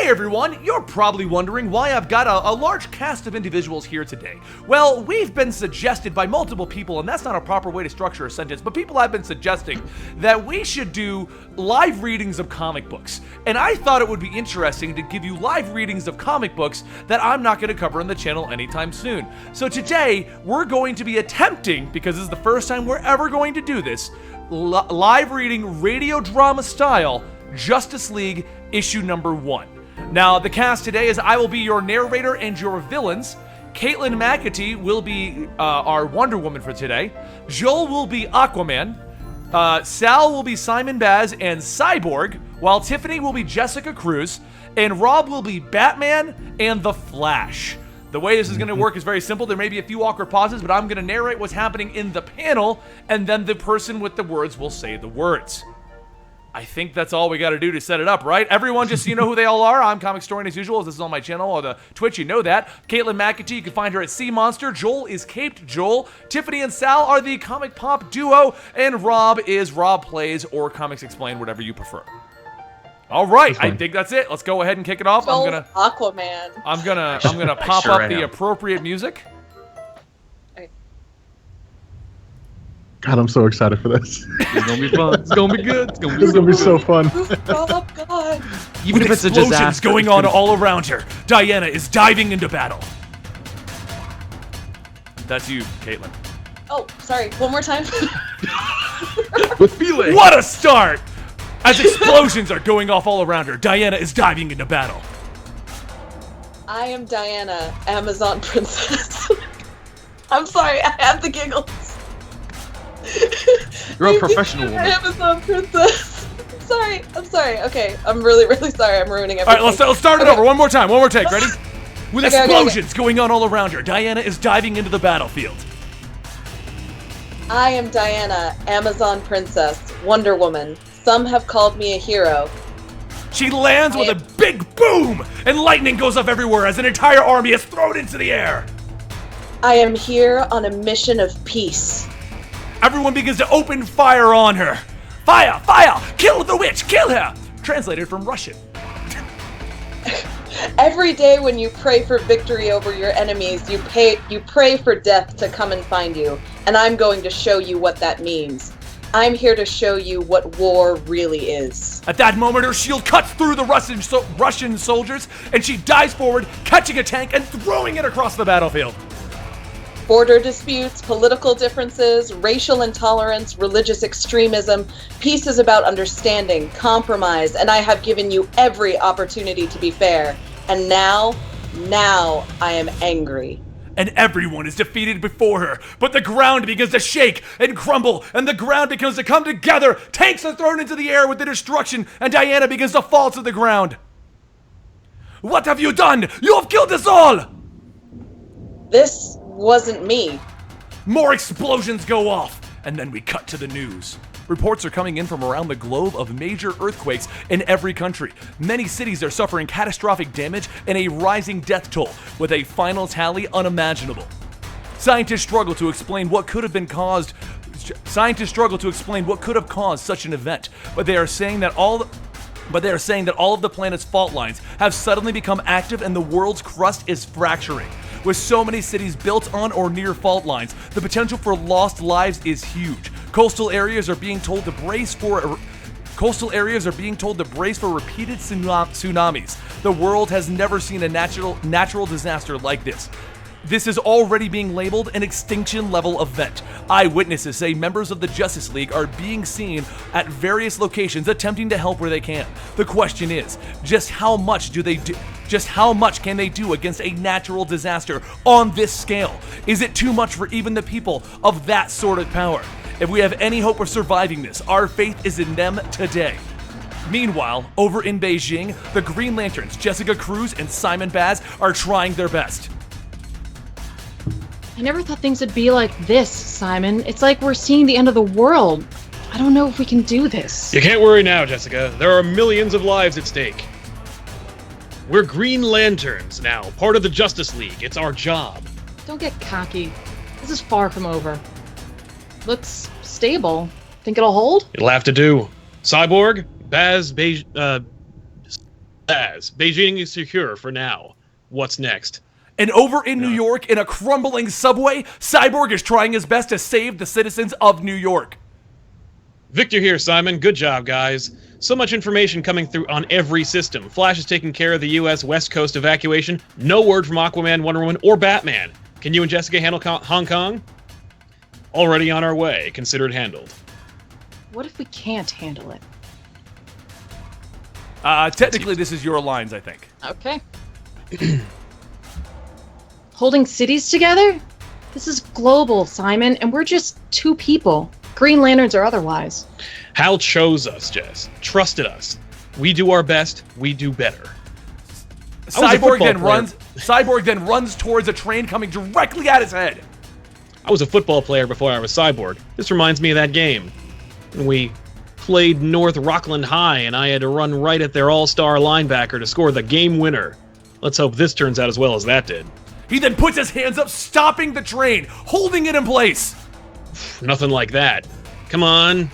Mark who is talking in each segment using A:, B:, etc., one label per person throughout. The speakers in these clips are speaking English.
A: everyone, you're probably wondering why I've got a large cast of individuals here today. Well, we've been suggested by multiple people, and that's not a proper way to structure a sentence, but people have been suggesting that we should do live readings of comic books. And I thought it would be interesting to give you live readings of comic books that I'm not going to cover on the channel anytime soon. So today, we're going to be attempting, because this is the first time we're ever going to do this, live reading radio drama style Justice League issue number 1. Now, the cast today is I will be your narrator and your villains. Caitlin McAtee will be our Wonder Woman for today. Joel will be Aquaman. Sal will be Simon Baz and Cyborg, while Tiffany will be Jessica Cruz, and Rob will be Batman and the Flash. The way this is going to work is very simple. There may be a few awkward pauses, but I'm going to narrate what's happening in the panel, and then the person with the words will say the words. I think that's all we got to do to set it up, right? Everyone, just so you know who they all are, I'm Comicstorian as usual. This is on my channel or the Twitch, you know that. Caitlin McAtee, you can find her at Sea Monster. Joel is Caped Joel. Tiffany and Sal are the Comic Pop duo, and Rob is Rob Plays or Comics Explain, whatever you prefer. All right, I think that's it. Let's go ahead and kick it off.
B: Aquaman.
A: I'm gonna pop up the appropriate music.
C: God, I'm so excited for this.
D: It's gonna be fun. It's gonna be good. It's
C: gonna be so fun.
B: Oh God!
A: Even if it's a disaster, going on all around her, Diana is diving into battle. That's you, Caitlin.
B: Oh, sorry. One more time.
D: With feeling.
A: What a start! As explosions are going off all around her, Diana is diving into battle.
B: I am Diana, Amazon Princess. I'm sorry, I have the giggles.
D: You're a professional woman.
B: Amazon Princess. I'm sorry. Okay, I'm really sorry. I'm ruining everything.
A: All right, let's start it over. One more time. One more take. Ready? With explosions going on all around her, Diana is diving into the battlefield.
B: I am Diana, Amazon Princess, Wonder Woman. Some have called me a hero.
A: She lands with a big boom, and lightning goes off everywhere as an entire army is thrown into the air.
B: I am here on a mission of peace.
A: Everyone begins to open fire on her. Fire! Fire! Kill the witch! Kill her! Translated from Russian.
B: Every day when you pray for victory over your enemies, you pray for death to come and find you. And I'm going to show you what that means. I'm here to show you what war really is.
A: At that moment, her shield cuts through the Russian soldiers, and she dives forward, catching a tank and throwing it across the battlefield.
B: Border disputes, political differences, racial intolerance, religious extremism. Peace is about understanding, compromise, and I have given you every opportunity to be fair. And now I am angry.
A: And everyone is defeated before her, but the ground begins to shake and crumble, and the ground begins to come together. Tanks are thrown into the air with the destruction, and Diana begins to fall to the ground. What have you done? You have killed us all!
B: This wasn't me.
A: More explosions go off, and then we cut to the news. Reports are coming in from around the globe of major earthquakes in every country. Many cities are suffering catastrophic damage and a rising death toll, with a final tally unimaginable. Scientists struggle to explain what could have caused such an event, but they are saying that all of the planet's fault lines have suddenly become active and the world's crust is fracturing. With so many cities built on or near fault lines, the potential for lost lives is huge. Coastal areas are being told to brace for repeated tsunamis. The world has never seen a natural disaster like this. This is already being labeled an extinction-level event. Eyewitnesses say members of the Justice League are being seen at various locations attempting to help where they can. The question is, just how much can they do against a natural disaster on this scale? Is it too much for even the people of that sort of power? If we have any hope of surviving this, our faith is in them today. Meanwhile, over in Beijing, the Green Lanterns, Jessica Cruz and Simon Baz, are trying their best.
E: I never thought things would be like this, Simon. It's like we're seeing the end of the world. I don't know if we can do this.
F: You can't worry now, Jessica. There are millions of lives at stake. We're Green Lanterns now, part of the Justice League. It's our job.
E: Don't get cocky. This is far from over. Looks stable. Think it'll hold?
F: It'll have to do. Cyborg, Baz, As Beijing is secure for now. What's next?
A: And over in New York, in a crumbling subway, Cyborg is trying his best to save the citizens of New York.
F: Victor here, Simon. Good job, guys. So much information coming through on every system. Flash is taking care of the U.S. West Coast evacuation. No word from Aquaman, Wonder Woman, or Batman. Can you and Jessica handle Hong Kong? Already on our way. Consider it handled.
E: What if we can't handle it?
A: Technically, this is your lines, I think.
E: Okay. Holding cities together? This is global, Simon, and we're just 2 people. Green Lanterns or otherwise.
F: Hal chose us, Jess. Trusted us. We do our best, we do better.
A: Cyborg then runs towards a train coming directly at his head.
F: I was a football player before I was Cyborg. This reminds me of that game. We played North Rockland High, and I had to run right at their all-star linebacker to score the game winner. Let's hope this turns out as well as that did.
A: He then puts his hands up, stopping the train, holding it in place.
F: Nothing like that. Come on.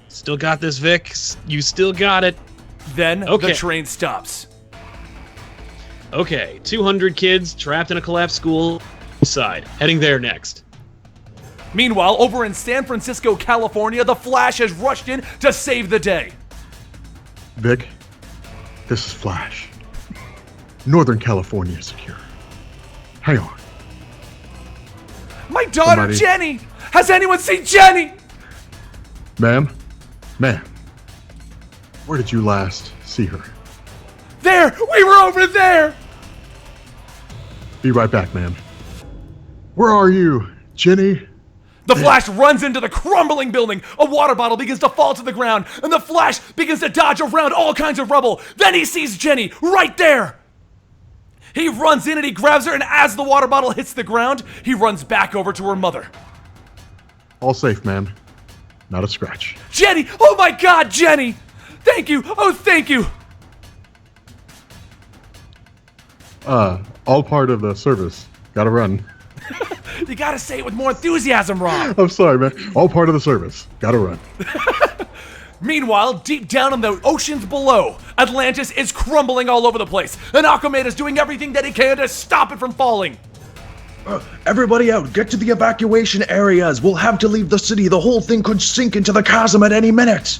F: Still got this, Vic. You still got it.
A: Then the train stops.
F: Okay, 200 kids trapped in a collapsed school side. Heading there next.
A: Meanwhile, over in San Francisco, California, the Flash has rushed in to save the day.
C: Vic, this is Flash. Northern California is secure. Hang on.
A: My daughter, Jenny! Has anyone seen Jenny?
C: Ma'am? Ma'am. Where did you last see her?
A: There! We were over there!
C: Be right back, ma'am. Where are you, Jenny?
A: The Flash runs into the crumbling building. A water bottle begins to fall to the ground, and the Flash begins to dodge around all kinds of rubble. Then he sees Jenny right there. He runs in and he grabs her, and as the water bottle hits the ground, he runs back over to her mother.
C: All safe, ma'am. Not a scratch.
A: Jenny! Oh my God, Jenny! Thank you! Oh, thank you!
C: All part of the service. Gotta run.
A: You gotta say it with more enthusiasm, Rob.
C: I'm sorry, man. All part of the service. Gotta run.
A: Meanwhile, deep down in the oceans below, Atlantis is crumbling all over the place, and Aquaman is doing everything that he can to stop it from falling.
G: Everybody out, get to the evacuation areas. We'll have to leave the city. The whole thing could sink into the chasm at any minute.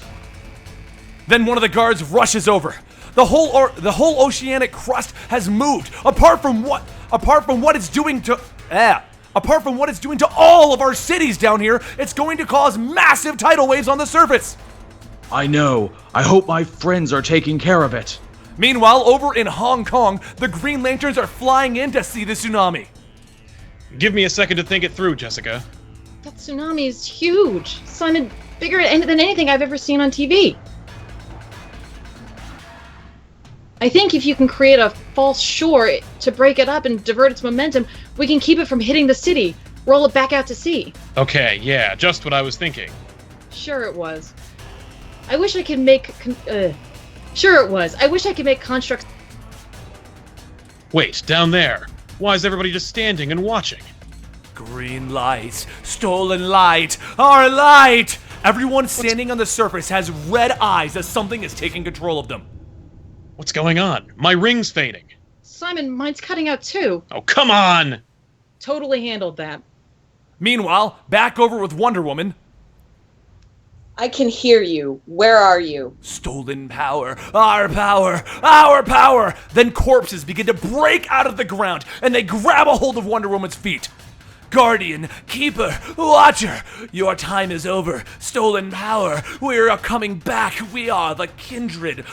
A: Then one of the guards rushes over. The whole oceanic crust has moved. Apart from what it's doing to all of our cities down here, it's going to cause massive tidal waves on the surface.
G: I know. I hope my friends are taking care of it.
A: Meanwhile, over in Hong Kong, the Green Lanterns are flying in to see the tsunami.
F: Give me a second to think it through, Jessica.
E: That tsunami is huge. Simon, bigger than anything I've ever seen on TV. I think if you can create a false shore to break it up and divert its momentum, we can keep it from hitting the city, roll it back out to sea.
F: Okay, yeah, just what I was thinking.
E: Sure it was. I wish I could make... Sure it was. I wish I could make constructs...
F: Wait, down there. Why is everybody just standing and watching?
A: Green light, stolen light, our light! Everyone standing on the surface has red eyes as something is taking control of them.
F: What's going on? My ring's fading.
E: Simon, mine's cutting out too.
F: Oh, come on!
E: Totally handled that.
A: Meanwhile, back over with Wonder Woman.
B: I can hear you. Where are you?
A: Stolen power, our power, our power! Then corpses begin to break out of the ground, and they grab a hold of Wonder Woman's feet. Guardian, Keeper, Watcher, your time is over. Stolen power, we are coming back. We are the kindred.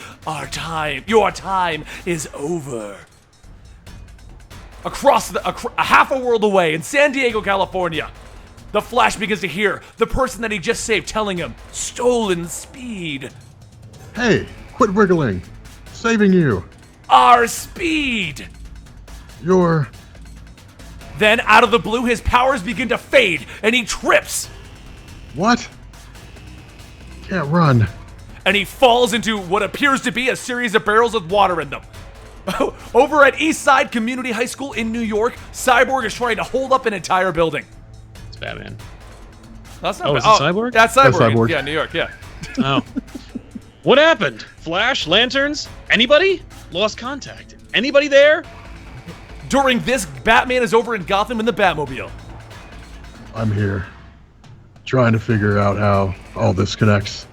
A: Your time is over. Across a half a world away in San Diego, California, the Flash begins to hear the person that he just saved telling him, stolen speed.
C: Hey, quit wriggling. Saving you.
A: Our speed.
C: You're...
A: Then, out of the blue, his powers begin to fade, and he trips.
C: What? Can't run.
A: And he falls into what appears to be a series of barrels with water in them. Over at Eastside Community High School in New York, Cyborg is trying to hold up an entire building.
F: It's Batman.
A: That's not
F: Oh, is it Cyborg?
A: That's Cyborg.
C: That's Cyborg.
A: Yeah, New York, yeah.
F: Oh. What happened? Flash? Lanterns? Anybody? Lost contact. Anybody there?
A: During this, Batman is over in Gotham in the Batmobile.
C: I'm here, trying to figure out how all this connects.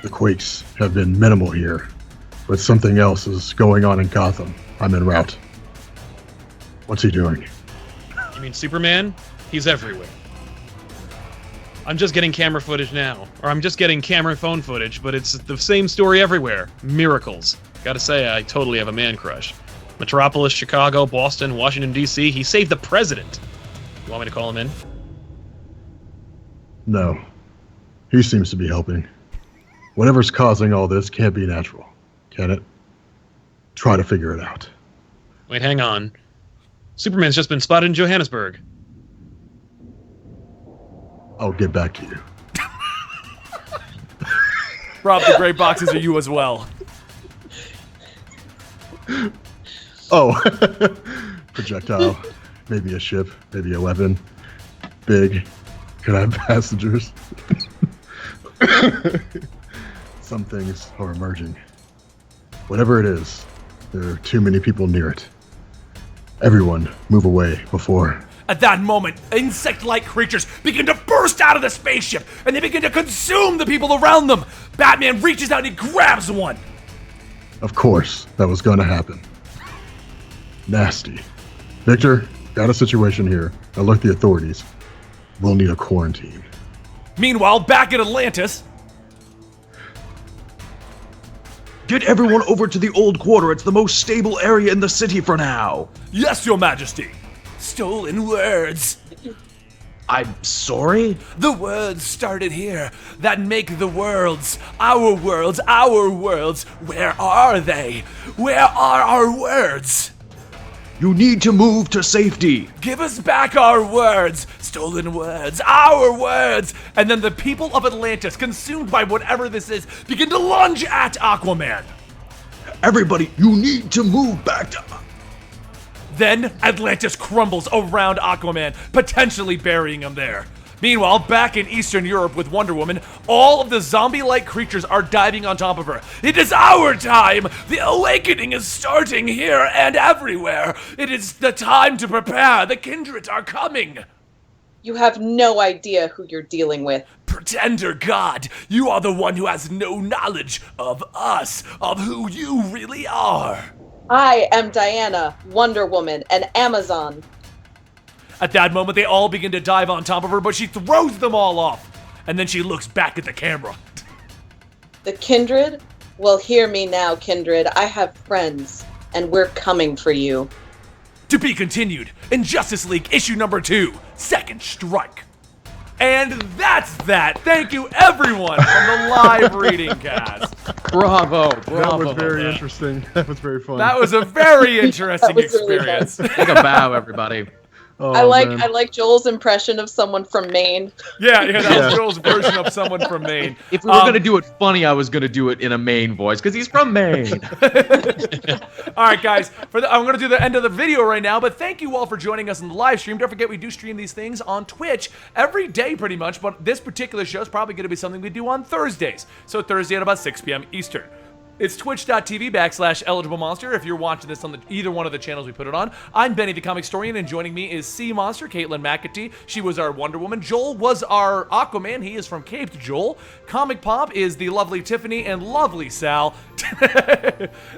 C: The quakes have been minimal here, but something else is going on in Gotham. I'm en route. What's he doing?
F: You mean Superman? He's everywhere. I'm just getting camera footage now. Or I'm just getting camera phone footage, but it's the same story everywhere. Miracles. Gotta say, I totally have a man crush. Metropolis, Chicago, Boston, Washington, D.C. He saved the president. You want me to call him in?
C: No. He seems to be helping. Whatever's causing all this can't be natural, can it? Try to figure it out.
F: Wait, hang on. Superman's just been spotted in Johannesburg.
C: I'll get back to you.
A: Rob, the gray boxes are you as well.
C: Oh, projectile. Maybe a ship, maybe a weapon. Big. Could I have passengers? Some things are emerging. Whatever it is, there are too many people near it. Everyone, move away before.
A: At that moment, insect-like creatures begin to burst out of the spaceship, and they begin to consume the people around them. Batman reaches out and he grabs one.
C: Of course, that was gonna happen. Nasty. Victor, got a situation here. Alert the authorities. We'll need a quarantine.
A: Meanwhile, back at Atlantis,
G: Get everyone over to the old quarter. It's the most stable area in the city for now.
A: yes, your majesty. Stolen words.
G: I'm sorry?
A: The words started here that make the worlds. Our worlds, our worlds. Where are they? Where are our words?
G: You need to move to safety.
A: Give us back our words. Stolen words, our words. And then the people of Atlantis, consumed by whatever this is, begin to lunge at Aquaman.
G: Everybody, you need to move back to...
A: Then Atlantis crumbles around Aquaman, potentially burying him there. Meanwhile, back in Eastern Europe with Wonder Woman, all of the zombie-like creatures are diving on top of her. It is our time! The awakening is starting here and everywhere! It is the time to prepare! The kindred are coming!
B: You have no idea who you're dealing with.
A: Pretender God, you are the one who has no knowledge of us, of who you really are.
B: I am Diana, Wonder Woman, and Amazon.
A: At that moment, they all begin to dive on top of her, but she throws them all off. And then she looks back at the camera.
B: The kindred? Well, hear me now, kindred. I have friends, and we're coming for you.
A: To be continued in Justice League issue number 2, Second Strike. And that's that. Thank you, everyone, from the live reading cast.
D: Bravo,
C: That
D: bravo.
C: was very interesting. That was very fun.
A: That was a very interesting
B: That was really fun.
A: experience.
D: Take a bow, everybody.
C: Oh,
B: I
C: man.
B: like Joel's impression of someone from Maine.
A: Yeah, that was Joel's version of someone from Maine.
D: If we were going to do it funny, I was going to do it in a Maine voice, because he's from Maine.
A: All right, guys, I'm going to do the end of the video right now, but thank you all for joining us in the live stream. Don't forget, we do stream these things on Twitch every day pretty much, but this particular show is probably going to be something we do on Thursdays. So Thursday at about 6 p.m. Eastern. It's twitch.tv/eligible monster if you're watching this on either one of the channels we put it on. I'm Benny the Comicstorian, and joining me is Sea Monster, Caitlin McAtee. She was our Wonder Woman. Joel was our Aquaman. He is from Caped Joel. Comic Pop is the lovely Tiffany and lovely Sal.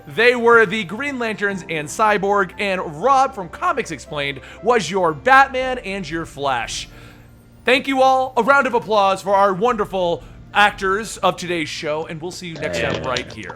A: They were the Green Lanterns and Cyborg, and Rob from Comics Explained was your Batman and your Flash. Thank you all. A round of applause for our wonderful actors of today's show, and we'll see you next time right here.